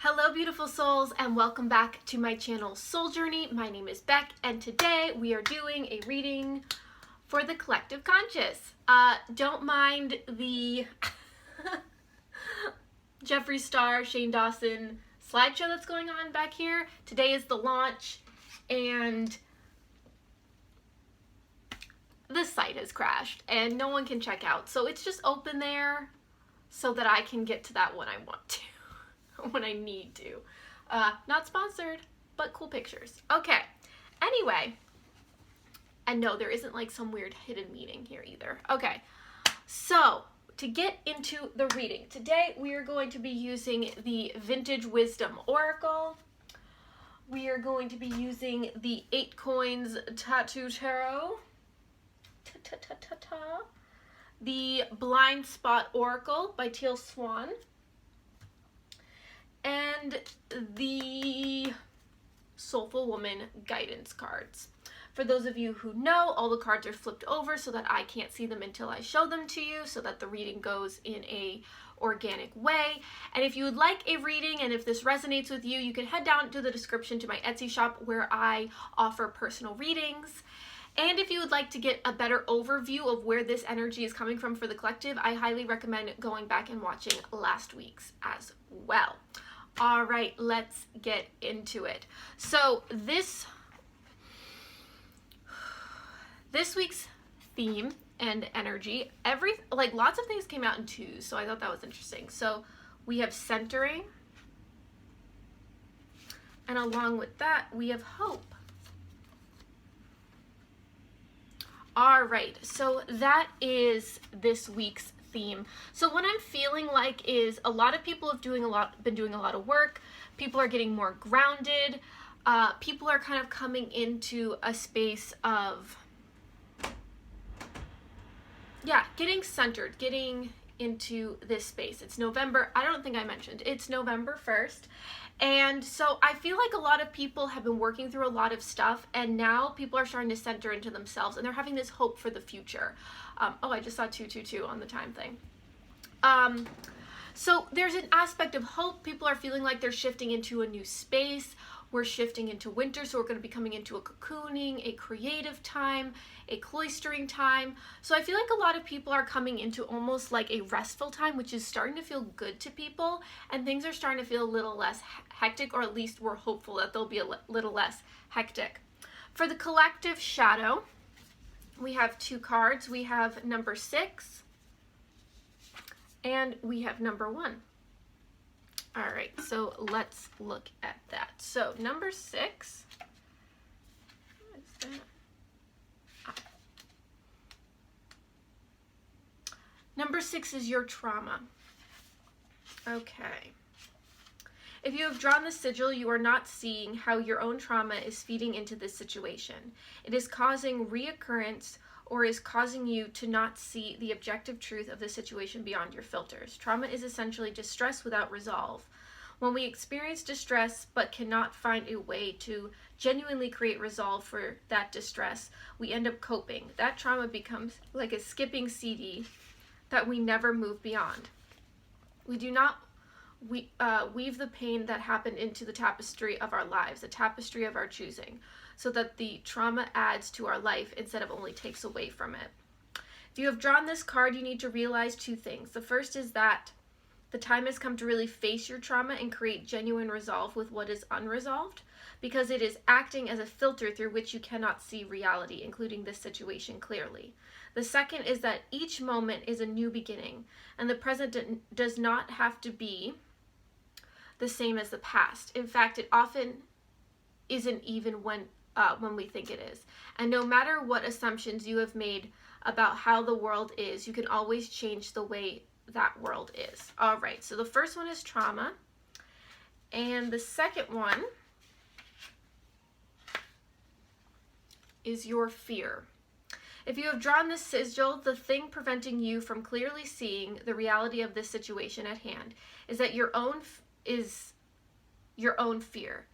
Hello beautiful souls and welcome back to my channel Soul Journey. My name is Beck and today we are doing a reading for the collective conscious. Don't mind the Jeffree Star, Shane Dawson slideshow that's going on back here. Today is the launch and this site has crashed and no one can check out. So it's just open there so that I can get to that when I want to. When I need to. Not sponsored, but cool pictures. Okay, anyway, and no, there isn't like some weird hidden meaning here either. Okay, so to get into the reading, today we are going to be using the Vintage Wisdom Oracle. We are going to be using the 8 Coins Tattoo Tarot. The Blind Spot Oracle by Teal Swan. And the Soulful Woman guidance cards. For those of you who know, all the cards are flipped over so that I can't see them until I show them to you, so that the reading goes in a organic way. And if you would like a reading and if this resonates with you, you can head down to the description to my Etsy shop where I offer personal readings. And if you would like to get a better overview of where this energy is coming from for the collective, I highly recommend going back and watching last week's as well. All right, let's get into it. So this week's theme and energy, lots of things came out in twos, so I thought that was interesting. So we have centering, and along with that, we have hope. All right, so that is this week's theme. So what I'm feeling like is a lot of people have been doing a lot of work. People are getting more grounded. People are kind of coming into a space of, getting centered, getting into this space. It's November. I don't think I mentioned. It's November 1st. And so I feel like a lot of people have been working through a lot of stuff, and now people are starting to center into themselves, and they're having this hope for the future. I just saw 222 on the time thing. So there's an aspect of hope. People are feeling like they're shifting into a new space. We're shifting into winter, so we're going to be coming into a cocooning, a creative time, a cloistering time. So I feel like a lot of people are coming into almost like a restful time, which is starting to feel good to people, and things are starting to feel a little less hectic, or at least we're hopeful that they'll be a little less hectic. For the collective shadow, we have 2 cards. We have number 6 and we have number 1. All right, so let's look at that. So number 6, what is that? Number 6 is your trauma. Okay. If you have drawn the sigil, you are not seeing how your own trauma is feeding into this situation. It is causing reoccurrence or is causing you to not see the objective truth of the situation beyond your filters. Trauma is essentially distress without resolve. When we experience distress but cannot find a way to genuinely create resolve for that distress, we end up coping. That trauma becomes like a skipping CD that we never move beyond. We do not weave the pain that happened into the tapestry of our lives, a tapestry of our choosing, so that the trauma adds to our life instead of only takes away from it. If you have drawn this card, you need to realize 2 things. The first is that the time has come to really face your trauma and create genuine resolve with what is unresolved, because it is acting as a filter through which you cannot see reality, including this situation, clearly. The second is that each moment is a new beginning, and the present does not have to be the same as the past. In fact, it often isn't even when we think it is. And no matter what assumptions you have made about how the world is, you can always change the way that world is. All right, so the first one is trauma, and the second one is your fear. If you have drawn this sigil, the thing preventing you from clearly seeing the reality of this situation at hand is that your own fear.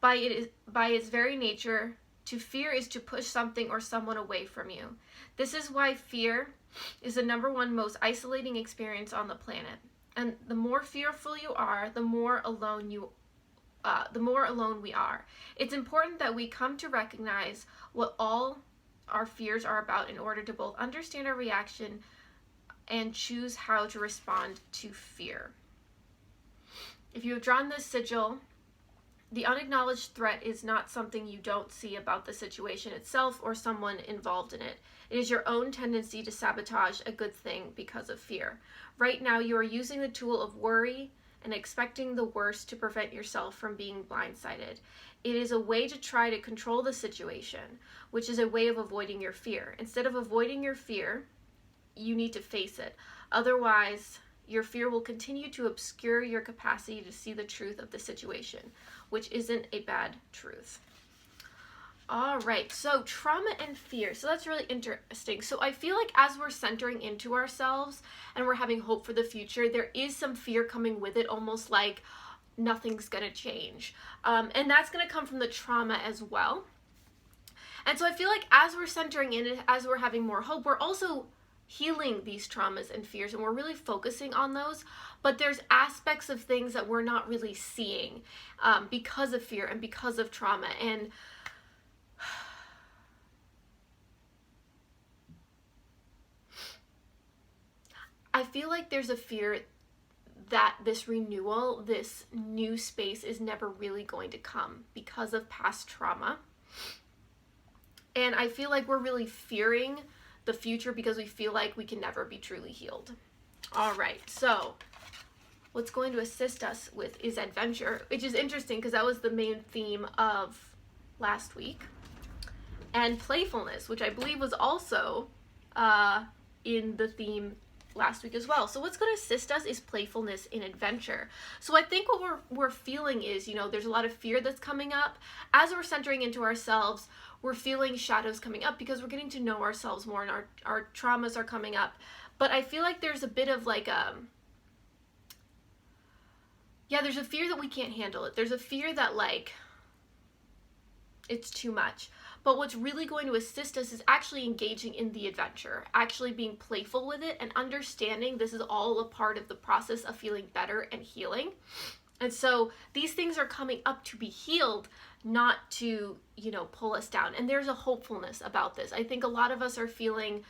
By its very nature, to fear is to push something or someone away from you. This is why fear is the #1 most isolating experience on the planet. And the more fearful you are, the more alone we are. It's important that we come to recognize what all our fears are about in order to both understand our reaction and choose how to respond to fear. If you have drawn this sigil, the unacknowledged threat is not something you don't see about the situation itself or someone involved in it. It is your own tendency to sabotage a good thing because of fear. Right now, you are using the tool of worry and expecting the worst to prevent yourself from being blindsided. It is a way to try to control the situation, which is a way of avoiding your fear. Instead of avoiding your fear, you need to face it. Otherwise, your fear will continue to obscure your capacity to see the truth of the situation, which isn't a bad truth. All right, so trauma and fear. So that's really interesting. So I feel like as we're centering into ourselves and we're having hope for the future, there is some fear coming with it, almost like nothing's gonna change. And that's gonna come from the trauma as well. And so I feel like as we're centering in, as we're having more hope, we're also healing these traumas and fears, and we're really focusing on those, but there's aspects of things that we're not really seeing because of fear and because of trauma. And I feel like there's a fear that this renewal, this new space is never really going to come because of past trauma. And I feel like we're really fearing the future because we feel like we can never be truly healed. All right, so what's going to assist us with is adventure, which is interesting because that was the main theme of last week, and playfulness, which I believe was also in the theme last week as well. So what's going to assist us is playfulness in adventure. So I think what we're feeling is, there's a lot of fear that's coming up. As we're centering into ourselves, we're feeling shadows coming up because we're getting to know ourselves more, and our traumas are coming up. But I feel like there's a bit of like there's a fear that we can't handle it. There's a fear that like it's too much. But what's really going to assist us is actually engaging in the adventure, actually being playful with it and understanding this is all a part of the process of feeling better and healing. And so these things are coming up to be healed, not to, pull us down. And there's a hopefulness about this. I think a lot of us are feeling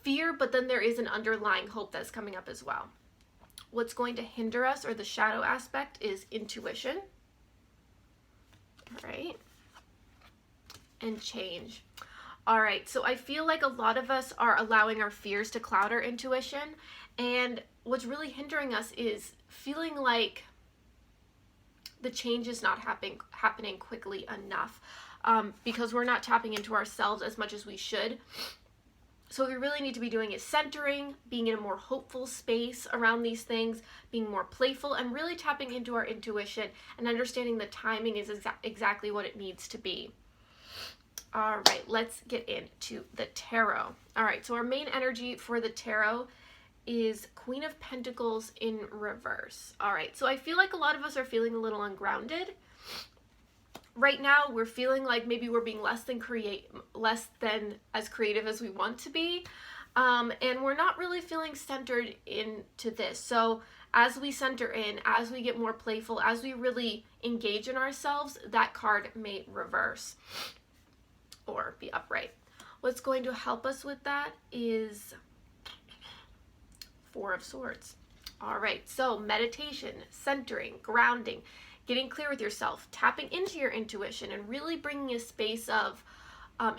fear, but then there is an underlying hope that's coming up as well. What's going to hinder us, or the shadow aspect, is intuition. All right. And change. All right, so I feel like a lot of us are allowing our fears to cloud our intuition, and what's really hindering us is feeling like the change is not happening quickly enough because we're not tapping into ourselves as much as we should. So what we really need to be doing is centering, being in a more hopeful space around these things, being more playful, and really tapping into our intuition and understanding the timing is exactly what it needs to be. All right, let's get into the tarot. All right, so our main energy for the tarot is Queen of Pentacles in reverse. All right, so I feel like a lot of us are feeling a little ungrounded. Right now, we're feeling like maybe we're being less than as creative as we want to be. And we're not really feeling centered into this. So as we center in, as we get more playful, as we really engage in ourselves, that card may reverse or be upright. What's going to help us with that is Four of Swords. All right, so meditation, centering, grounding, getting clear with yourself, tapping into your intuition, and really bringing a space of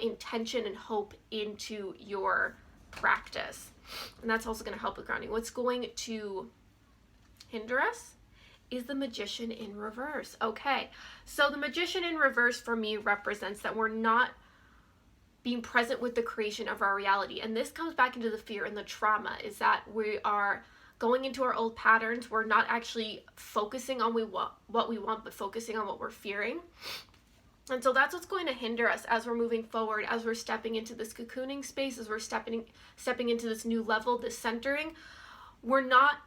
intention and hope into your practice. And that's also going to help with grounding. What's going to hinder us is the Magician in reverse. Okay, so the Magician in reverse for me represents that we're not being present with the creation of our reality. And this comes back into the fear and the trauma, is that we are going into our old patterns. We're not actually focusing on what we want, but focusing on what we're fearing. And so that's what's going to hinder us as we're moving forward, as we're stepping into this cocooning space, as we're stepping into this new level, this centering. We're not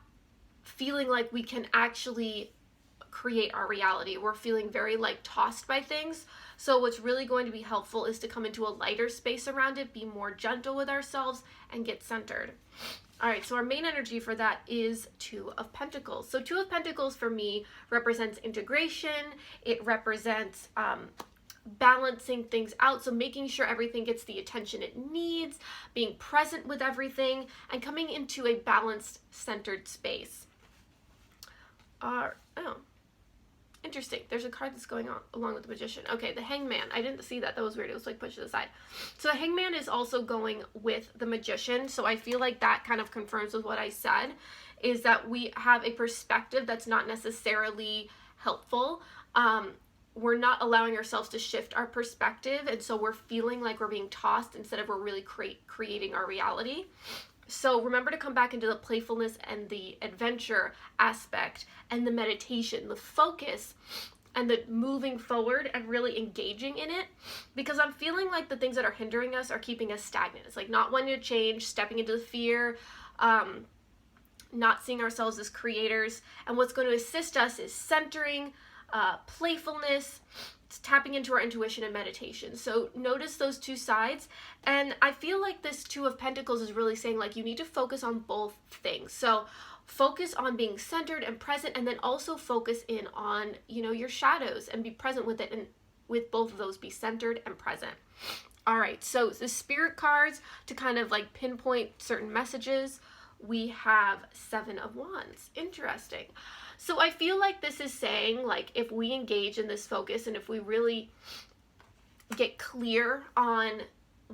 feeling like we can actually create our reality. We're feeling very tossed by things. So what's really going to be helpful is to come into a lighter space around it, be more gentle with ourselves, and get centered. All right, so our main energy for that is Two of Pentacles. So Two of Pentacles for me represents integration. It represents balancing things out, so making sure everything gets the attention it needs, being present with everything, and coming into a balanced, centered space. Oh, interesting. There's a card that's going on along with the Magician. Okay, the Hangman. I didn't see that. That was weird. It was like pushed to the side. So the Hangman is also going with the Magician. So I feel like that kind of confirms with what I said, is that we have a perspective that's not necessarily helpful. We're not allowing ourselves to shift our perspective, and so we're feeling like we're being tossed instead of we're really creating our reality. So remember to come back into the playfulness and the adventure aspect and the meditation, the focus and the moving forward and really engaging in it, because I'm feeling like the things that are hindering us are keeping us stagnant. It's like not wanting to change, stepping into the fear, not seeing ourselves as creators. And what's going to assist us is centering, playfulness, tapping into our intuition and meditation. So notice those two sides. And I feel like this Two of Pentacles is really saying like you need to focus on both things. So focus on being centered and present, and then also focus in on, you know, your shadows and be present with it, and with both of those be centered and present. All right, so the spirit cards to kind of like pinpoint certain messages, we have Seven of Wands. Interesting. So I feel like this is saying like if we engage in this focus and if we really get clear on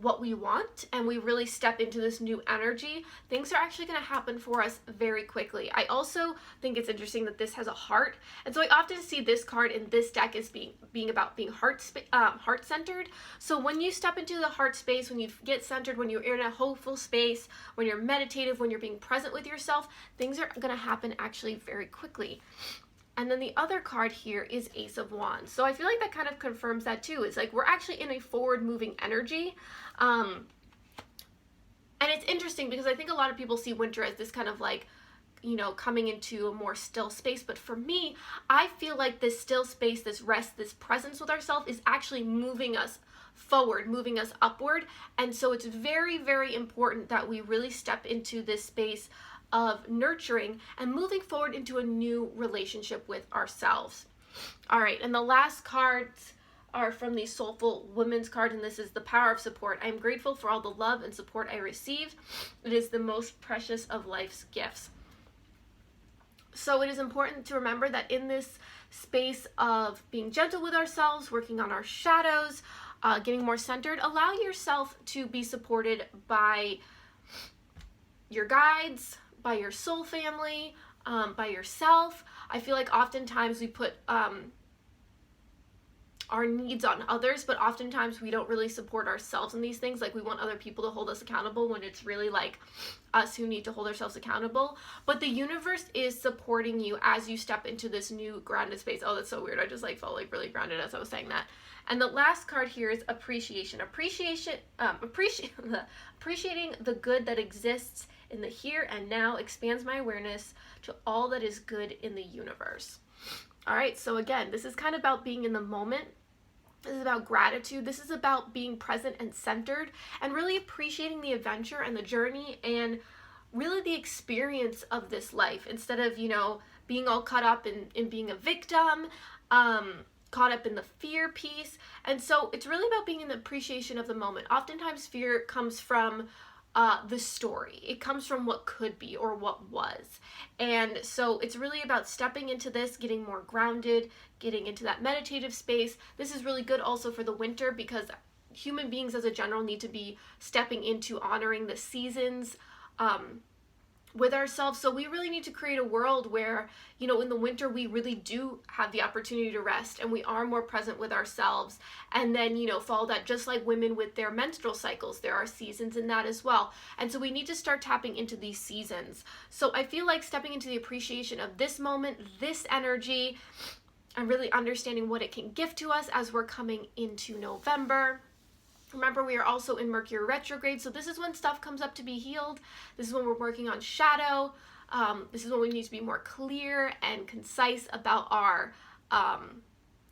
what we want and we really step into this new energy, things are actually going to happen for us very quickly. I also think it's interesting that this has a heart, and so I often see this card in this deck as being about being heart-centered. So when you step into the heart space, when you get centered, when you're in a hopeful space, when you're meditative, when you're being present with yourself, things are going to happen actually very quickly. And then the other card here is Ace of Wands. So I feel like that kind of confirms that too. It's like we're actually in a forward-moving energy. And it's interesting because I think a lot of people see winter as this kind of like, you know, coming into a more still space. But for me, I feel like this still space, this rest, this presence with ourselves is actually moving us forward, moving us upward. And so it's very, very important that we really step into this space of nurturing and moving forward into a new relationship with ourselves. All right, and the last cards are from the Soulful Women's card, and this is the Power of Support. I am grateful for all the love and support I received. It is the most precious of life's gifts. So it is important to remember that in this space of being gentle with ourselves, working on our shadows, getting more centered, allow yourself to be supported by your guides, by your soul family, by yourself. I feel like oftentimes we put our needs on others, but oftentimes we don't really support ourselves in these things. Like we want other people to hold us accountable when it's really like us who need to hold ourselves accountable. But the universe is supporting you as you step into this new grounded space. Oh, that's so weird. I just like felt like really grounded as I was saying that. And the last card here is appreciation. Appreciating the good that exists in the here and now expands my awareness to all that is good in the universe. All right, so again, this is kind of about being in the moment. This is about gratitude. This is about being present and centered and really appreciating the adventure and the journey and really the experience of this life instead of, you know, being all caught up in being a victim, caught up in the fear piece. And so it's really about being in the appreciation of the moment. Oftentimes fear comes from the story. It comes from what could be or what was. And so it's really about stepping into this, getting more grounded, getting into that meditative space. This is really good also for the winter because human beings as a general need to be stepping into honoring the seasons with ourselves. So we really need to create a world where, you know, in the winter we really do have the opportunity to rest and we are more present with ourselves. And then, you know, follow that just like women with their menstrual cycles. There are seasons in that as well. And so we need to start tapping into these seasons. So I feel like stepping into the appreciation of this moment, this energy, and really understanding what it can give to us as we're coming into November. Remember, we are also in Mercury retrograde, so this is when stuff comes up to be healed. This is when we're working on shadow. This is when we need to be more clear and concise about our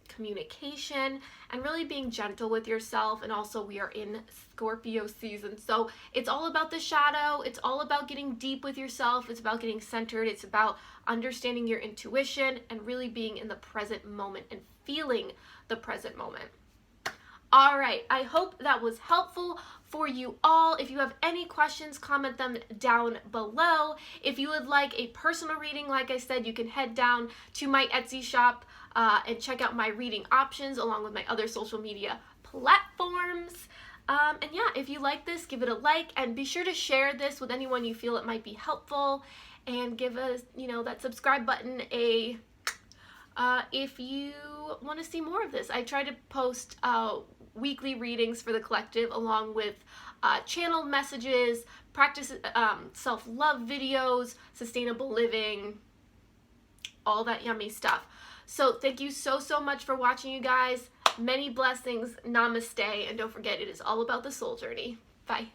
communication, and really being gentle with yourself. And also, we are in Scorpio season, so it's all about the shadow. It's all about getting deep with yourself. It's about getting centered. It's about understanding your intuition and really being in the present moment and feeling the present moment. All right, I hope that was helpful for you all. If you have any questions, comment them down below. If you would like a personal reading, like I said, you can head down to my Etsy shop and check out my reading options along with my other social media platforms. And yeah, if you like this, give it a like, and be sure to share this with anyone you feel it might be helpful, and give us, that subscribe button a if you want to see more of this. I try to post weekly readings for the collective, along with channel messages, practice self-love videos, sustainable living, all that yummy stuff. So thank you so much for watching, you guys. Many blessings. Namaste. And don't forget, it is all about the soul journey. Bye.